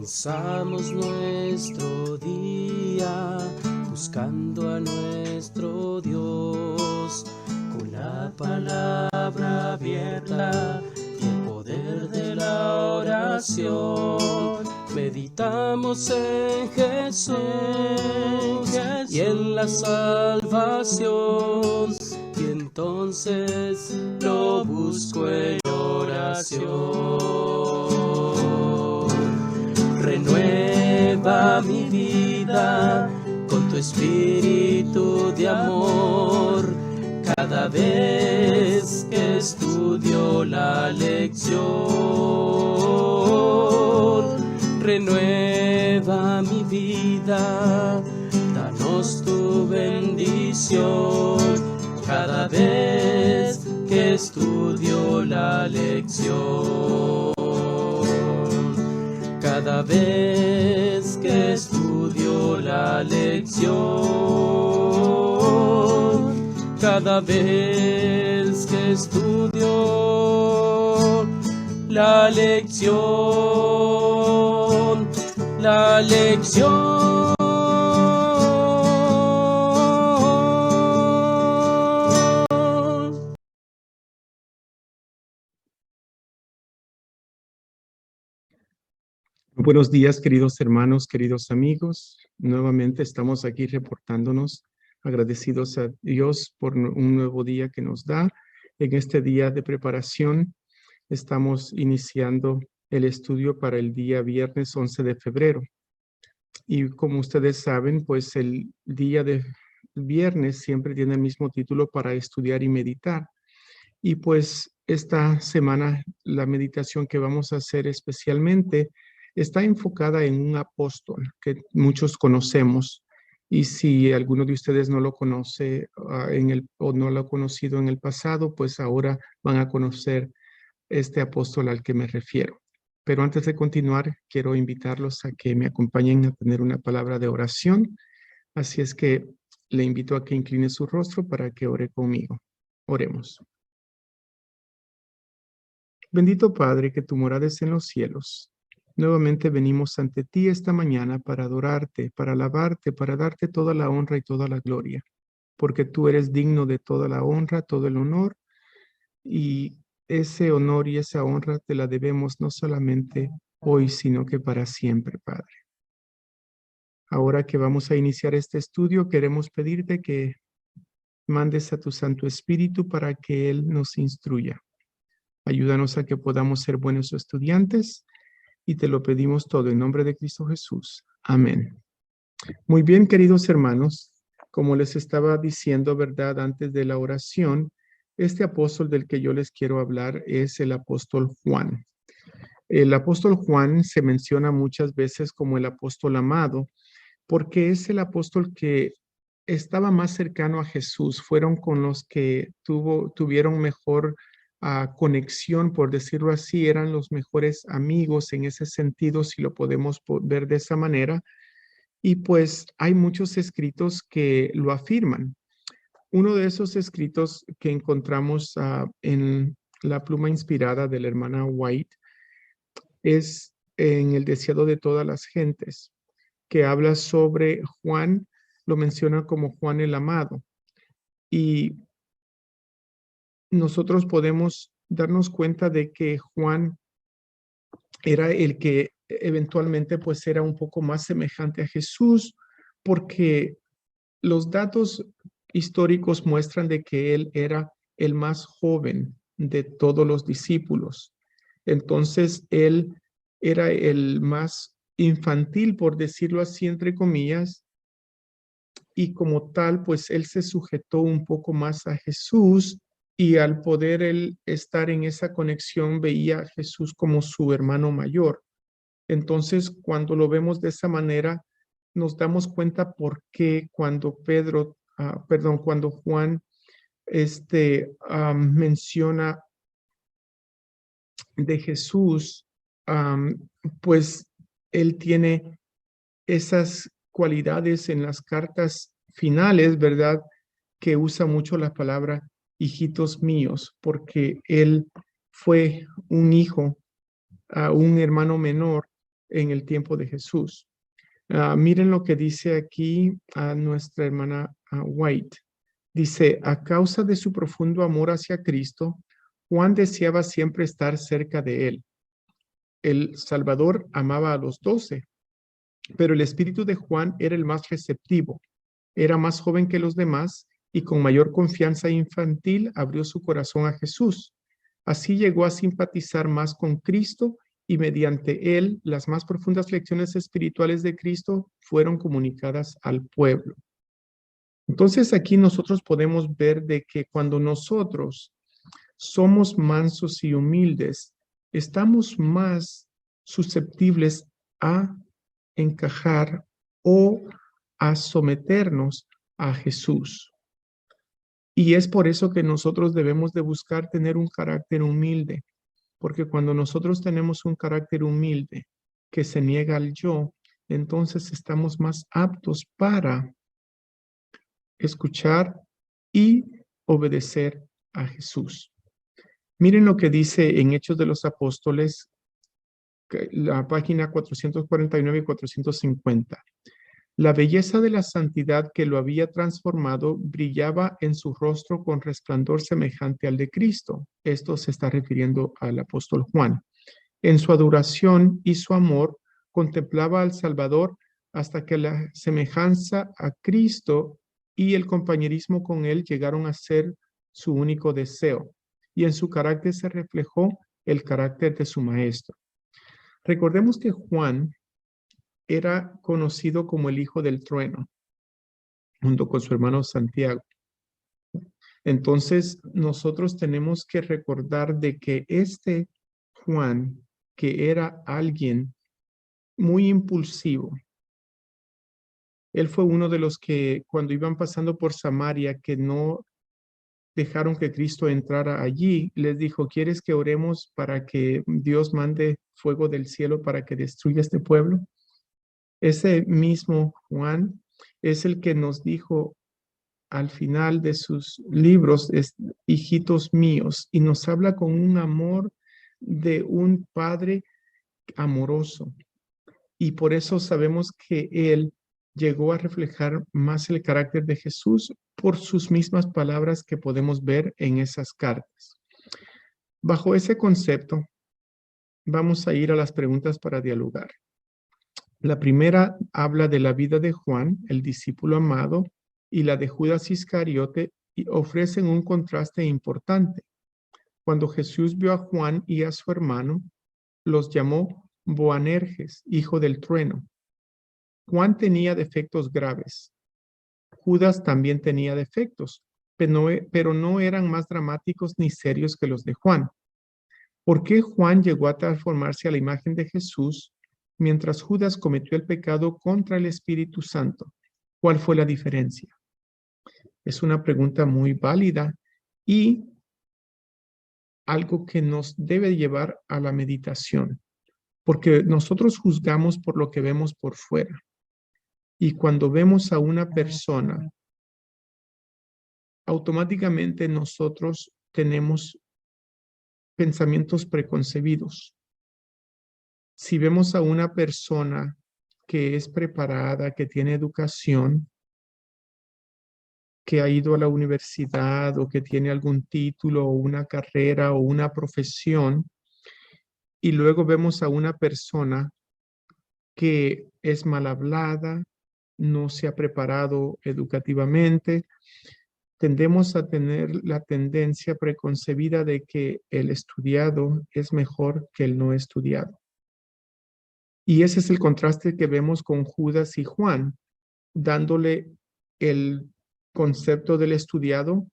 Comenzamos nuestro día buscando a nuestro Dios, con la palabra abierta y el poder de la oración. Meditamos en Jesús y en la salvación, y entonces lo busco en oración. Renueva mi vida con tu espíritu de amor, cada vez que estudio la lección. Renueva mi vida, danos tu bendición, cada vez que estudio la lección. Cada vez que estudio la lección, cada vez que estudio la lección, la lección. Buenos días, queridos hermanos, queridos amigos. Nuevamente estamos aquí reportándonos, agradecidos a Dios por un nuevo día que nos da. En este día de preparación estamos iniciando el estudio para el día viernes 11 de febrero. Y como ustedes saben, pues el día de viernes siempre tiene el mismo título para estudiar y meditar. Y pues esta semana la meditación que vamos a hacer especialmente está enfocada en un apóstol que muchos conocemos. Y si alguno de ustedes no lo conoce o no lo ha conocido en el pasado, pues ahora van a conocer este apóstol al que me refiero. Pero antes de continuar, quiero invitarlos a que me acompañen a tener una palabra de oración. Así es que le invito a que incline su rostro para que ore conmigo. Oremos. Bendito Padre, que tu morada es en los cielos. Nuevamente venimos ante ti esta mañana para adorarte, para alabarte, para darte toda la honra y toda la gloria, porque tú eres digno de toda la honra, todo el honor, y ese honor y esa honra te la debemos no solamente hoy, sino que para siempre, Padre. Ahora que vamos a iniciar este estudio, queremos pedirte que mandes a tu Santo Espíritu para que Él nos instruya. Ayúdanos a que podamos ser buenos estudiantes y te lo pedimos todo en nombre de Cristo Jesús. Amén. Muy bien, queridos hermanos, como les estaba diciendo, ¿verdad? Antes de la oración, este apóstol del que yo les quiero hablar es el apóstol Juan. El apóstol Juan se menciona muchas veces como el apóstol amado, porque es el apóstol que estaba más cercano a Jesús, fueron con los que tuvieron mejor conexión, por decirlo así, eran los mejores amigos en ese sentido, si lo podemos ver de esa manera. Y pues hay muchos escritos que lo afirman. Uno de esos escritos que encontramos en la pluma inspirada de la hermana White es en El deseado de todas las gentes, que habla sobre Juan, lo menciona como Juan el amado. Y nosotros podemos darnos cuenta de que Juan era el que eventualmente pues era un poco más semejante a Jesús, porque los datos históricos muestran de que él era el más joven de todos los discípulos. Entonces él era el más infantil, por decirlo así, entre comillas, y como tal, pues él se sujetó un poco más a Jesús, y al poder él estar en esa conexión veía a Jesús como su hermano mayor. Entonces, cuando lo vemos de esa manera, nos damos cuenta por qué cuando cuando Juan menciona de Jesús, pues él tiene esas cualidades en las cartas finales, ¿verdad? Que usa mucho la palabra hijitos míos, porque él fue un hijo, un hermano menor en el tiempo de Jesús. Miren lo que dice aquí a nuestra hermana White. Dice, a causa de su profundo amor hacia Cristo, Juan deseaba siempre estar cerca de él. El Salvador amaba a los 12, pero el espíritu de Juan era el más receptivo. Era más joven que los demás y con mayor confianza infantil abrió su corazón a Jesús. Así llegó a simpatizar más con Cristo y mediante él las más profundas lecciones espirituales de Cristo fueron comunicadas al pueblo. Entonces aquí nosotros podemos ver de que cuando nosotros somos mansos y humildes, estamos más susceptibles a encajar o a someternos a Jesús. Y es por eso que nosotros debemos de buscar tener un carácter humilde, porque cuando nosotros tenemos un carácter humilde que se niega al yo, entonces estamos más aptos para escuchar y obedecer a Jesús. Miren lo que dice en Hechos de los Apóstoles, la página 449 y 450. La belleza de la santidad que lo había transformado brillaba en su rostro con resplandor semejante al de Cristo. Esto se está refiriendo al apóstol Juan. En su adoración y su amor contemplaba al Salvador hasta que la semejanza a Cristo y el compañerismo con él llegaron a ser su único deseo. Y en su carácter se reflejó el carácter de su maestro. Recordemos que Juan era conocido como el hijo del trueno, junto con su hermano Santiago. Entonces, nosotros tenemos que recordar de que este Juan, que era alguien muy impulsivo, él fue uno de los que cuando iban pasando por Samaria, que no dejaron que Cristo entrara allí, les dijo, ¿quieres que oremos para que Dios mande fuego del cielo para que destruya este pueblo? Ese mismo Juan es el que nos dijo al final de sus libros, hijitos míos, y nos habla con un amor de un padre amoroso. Y por eso sabemos que él llegó a reflejar más el carácter de Jesús por sus mismas palabras que podemos ver en esas cartas. Bajo ese concepto, vamos a ir a las preguntas para dialogar. La primera habla de la vida de Juan, el discípulo amado, y la de Judas Iscariote, y ofrecen un contraste importante. Cuando Jesús vio a Juan y a su hermano, los llamó Boanerges, hijo del trueno. Juan tenía defectos graves. Judas también tenía defectos, pero no eran más dramáticos ni serios que los de Juan. ¿Por qué Juan llegó a transformarse a la imagen de Jesús mientras Judas cometió el pecado contra el Espíritu Santo? ¿Cuál fue la diferencia? Es una pregunta muy válida y algo que nos debe llevar a la meditación, porque nosotros juzgamos por lo que vemos por fuera. Y cuando vemos a una persona, automáticamente nosotros tenemos pensamientos preconcebidos. Si vemos a una persona que es preparada, que tiene educación, que ha ido a la universidad o que tiene algún título o una carrera o una profesión, y luego vemos a una persona que es mal hablada, no se ha preparado educativamente, tendemos a tener la tendencia preconcebida de que el estudiado es mejor que el no estudiado. Y ese es el contraste que vemos con Judas y Juan, dándole el concepto del estudiado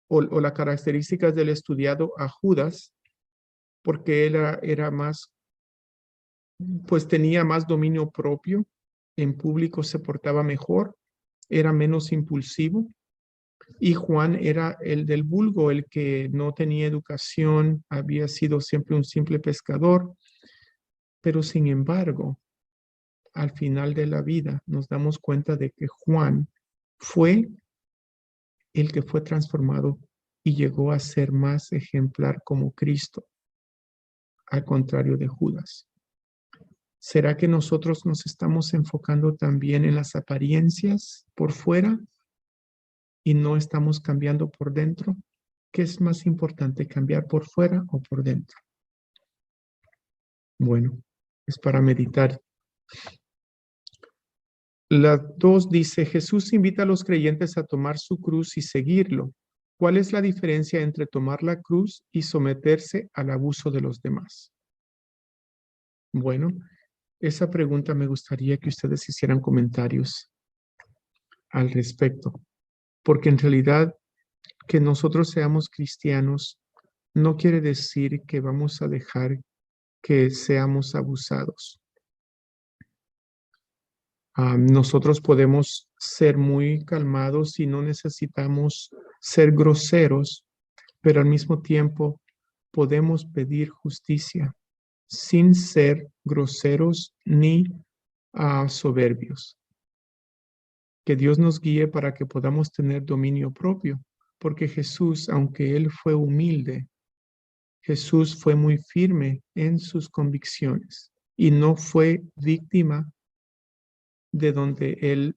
o las características del estudiado a Judas, porque él era más, pues tenía más dominio propio, en público se portaba mejor, era menos impulsivo. Y Juan era el del vulgo, el que no tenía educación, había sido siempre un simple pescador, pero sin embargo, al final de la vida nos damos cuenta de que Juan fue el que fue transformado y llegó a ser más ejemplar como Cristo, al contrario de Judas. ¿Será que nosotros nos estamos enfocando también en las apariencias por fuera y no estamos cambiando por dentro? ¿Qué es más importante, cambiar por fuera o por dentro? Bueno, es para meditar. La 2 dice, Jesús invita a los creyentes a tomar su cruz y seguirlo. ¿Cuál es la diferencia entre tomar la cruz y someterse al abuso de los demás? Bueno, esa pregunta me gustaría que ustedes hicieran comentarios al respecto, porque en realidad que nosotros seamos cristianos no quiere decir que vamos a dejar que seamos abusados. Nosotros podemos ser muy calmados y no necesitamos ser groseros, pero al mismo tiempo podemos pedir justicia sin ser groseros ni soberbios. Que Dios nos guíe para que podamos tener dominio propio, porque Jesús, aunque Él fue humilde, Jesús fue muy firme en sus convicciones y no fue víctima de donde Él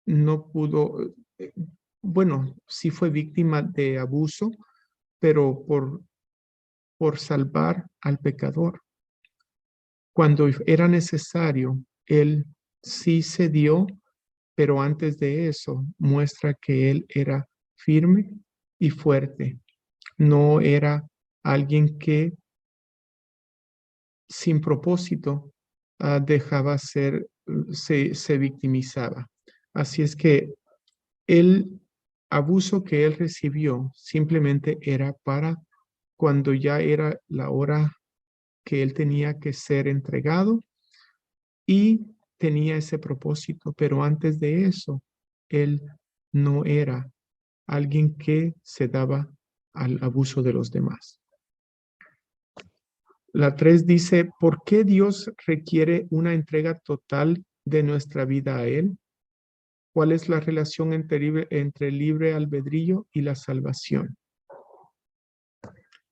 no pudo, bueno, sí fue víctima de abuso, pero por salvar al pecador. Cuando era necesario, Él sí cedió, pero antes de eso muestra que Él era firme y fuerte. No era alguien que sin propósito dejaba ser, se victimizaba. Así es que el abuso que él recibió simplemente era para cuando ya era la hora que él tenía que ser entregado y tenía ese propósito, pero antes de eso, él no era alguien que se daba al abuso de los demás. La 3 dice, ¿por qué Dios requiere una entrega total de nuestra vida a Él? ¿Cuál es la relación entre libre albedrío y la salvación?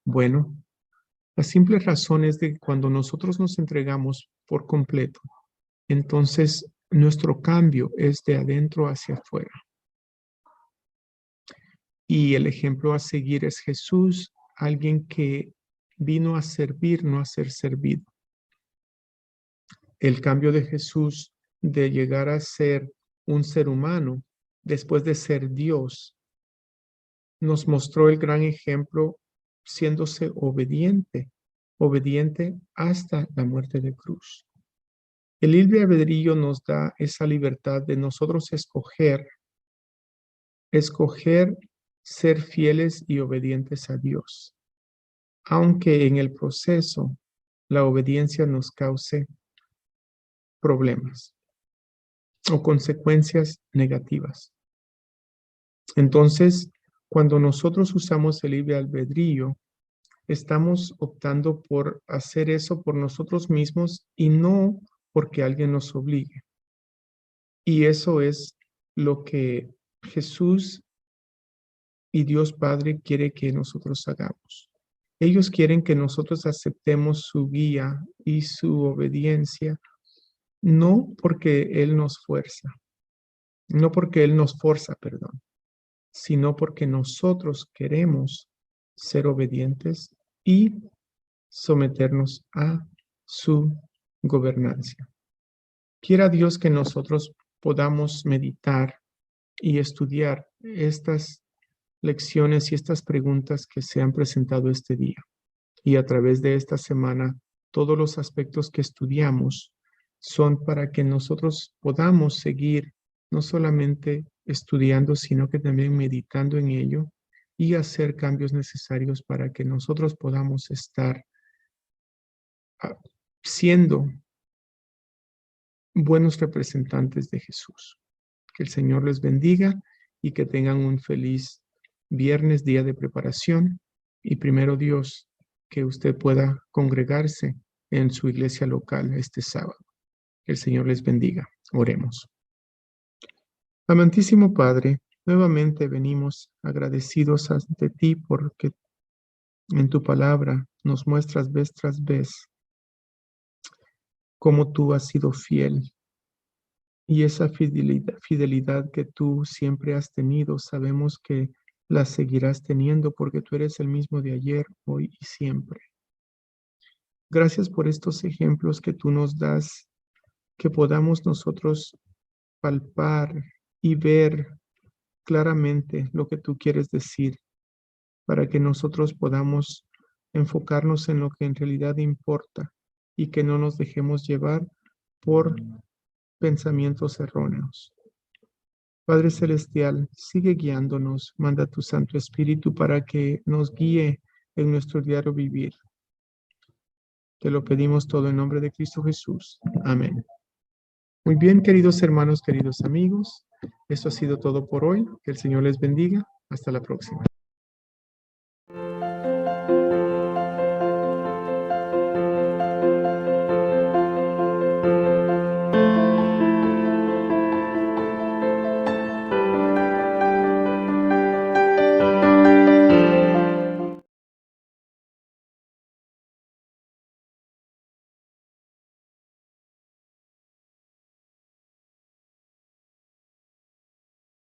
Bueno, la simple razón es de que cuando nosotros nos entregamos por completo, entonces nuestro cambio es de adentro hacia afuera. Y el ejemplo a seguir es Jesús, alguien que vino a servir, no a ser servido. El cambio de Jesús de llegar a ser un ser humano después de ser Dios nos mostró el gran ejemplo siéndose obediente, obediente hasta la muerte de cruz. El libre albedrío nos da esa libertad de nosotros escoger ser fieles y obedientes a Dios, aunque en el proceso la obediencia nos cause problemas o consecuencias negativas. Entonces, cuando nosotros usamos el libre albedrío, estamos optando por hacer eso por nosotros mismos y no porque alguien nos obligue. Y eso es lo que Jesús y Dios Padre quiere que nosotros hagamos. Ellos quieren que nosotros aceptemos su guía y su obediencia, no porque Él nos fuerza, no porque Él nos forza, perdón, sino porque nosotros queremos ser obedientes y someternos a su gobernancia. Quiera Dios que nosotros podamos meditar y estudiar estas lecciones y estas preguntas que se han presentado este día. Y a través de esta semana, todos los aspectos que estudiamos son para que nosotros podamos seguir no solamente estudiando, sino que también meditando en ello y hacer cambios necesarios para que nosotros podamos estar siendo buenos representantes de Jesús. Que el Señor les bendiga y que tengan un feliz viernes, día de preparación. Y primero Dios, que usted pueda congregarse en su iglesia local este sábado. Que el Señor les bendiga. Oremos. Amantísimo Padre, nuevamente venimos agradecidos ante ti porque en tu palabra nos muestras vez tras vez cómo tú has sido fiel. Y esa fidelidad que tú siempre has tenido, sabemos que la seguirás teniendo porque tú eres el mismo de ayer, hoy y siempre. Gracias por estos ejemplos que tú nos das, que podamos nosotros palpar y ver claramente lo que tú quieres decir, para que nosotros podamos enfocarnos en lo que en realidad importa y que no nos dejemos llevar por pensamientos erróneos. Padre Celestial, sigue guiándonos, manda tu Santo Espíritu para que nos guíe en nuestro diario vivir. Te lo pedimos todo en nombre de Cristo Jesús. Amén. Muy bien, queridos hermanos, queridos amigos, esto ha sido todo por hoy. Que el Señor les bendiga. Hasta la próxima.